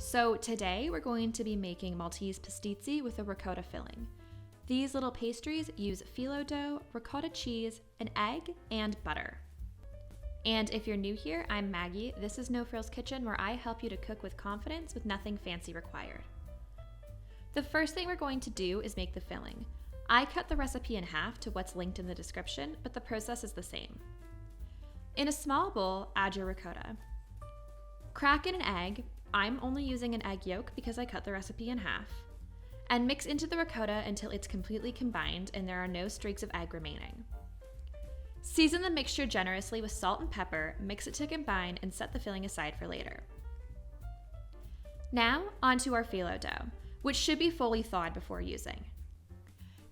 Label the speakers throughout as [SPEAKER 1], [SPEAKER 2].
[SPEAKER 1] So today we're going to be making Maltese PASTIZZI with a ricotta filling. These little pastries use phyllo dough, ricotta cheese, an egg, and butter. And if you're new here, I'm Maggie. This is No Frills Kitchen, where I help you to cook with confidence with nothing fancy required. The first thing we're going to do is make the filling. I cut the recipe in half to what's linked in the description, but the process is the same. In a small bowl, add your ricotta. Crack in an egg. I'm only using an egg yolk because I cut the recipe in half. And mix into the ricotta until it's completely combined and there are no streaks of egg remaining. Season the mixture generously with salt and pepper, mix it to combine, and set the filling aside for later. Now, onto our phyllo dough, which should be fully thawed before using.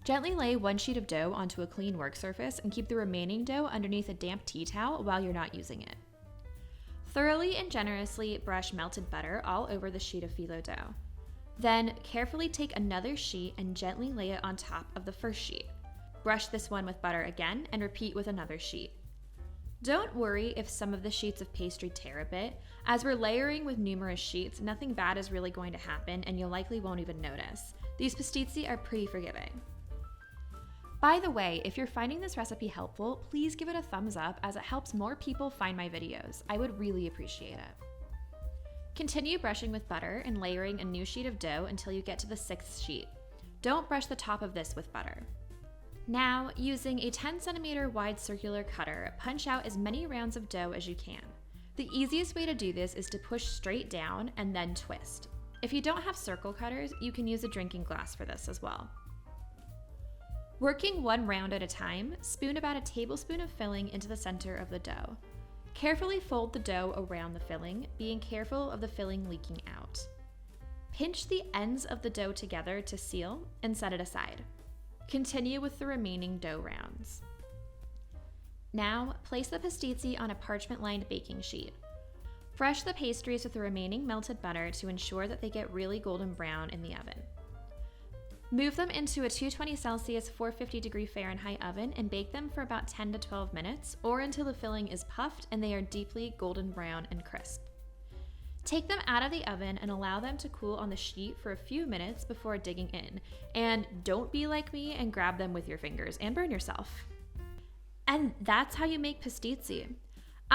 [SPEAKER 1] Gently lay one sheet of dough onto a clean work surface and keep the remaining dough underneath a damp tea towel while you're not using it. Thoroughly and generously brush melted butter all over the sheet of phyllo dough. Then, carefully take another sheet and gently lay it on top of the first sheet. Brush this one with butter again and repeat with another sheet. Don't worry if some of the sheets of pastry tear a bit. As we're layering with numerous sheets, nothing bad is really going to happen and you likely won't even notice. These pastizzi are pretty forgiving. By the way, if you're finding this recipe helpful, please give it a thumbs up as it helps more people find my videos. I would really appreciate it. Continue brushing with butter and layering a new sheet of dough until you get to the sixth sheet. Don't brush the top of this with butter. Now, using a 10 centimeter wide circular cutter, punch out as many rounds of dough as you can. The easiest way to do this is to push straight down and then twist. If you don't have circle cutters, you can use a drinking glass for this as well. Working one round at a time, spoon about a tablespoon of filling into the center of the dough. Carefully fold the dough around the filling, being careful of the filling leaking out. Pinch the ends of the dough together to seal and set it aside. Continue with the remaining dough rounds. Now, place the pastizzi on a parchment-lined baking sheet. Brush the pastries with the remaining melted butter to ensure that they get really golden brown in the oven. Move them into a 220 Celsius 450 degree Fahrenheit oven and bake them for about 10 to 12 minutes or until the filling is puffed and they are deeply golden brown and crisp. Take them out of the oven and allow them to cool on the sheet for a few minutes before digging in. And don't be like me and grab them with your fingers and burn yourself. And that's how you make pastizzi.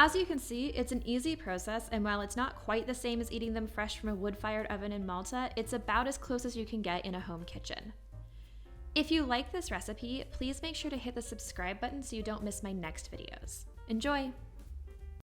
[SPEAKER 1] As you can see, it's an easy process, and while it's not quite the same as eating them fresh from a wood-fired oven in Malta, it's about as close as you can get in a home kitchen. If you like this recipe, please make sure to hit the subscribe button so you don't miss my next videos. Enjoy!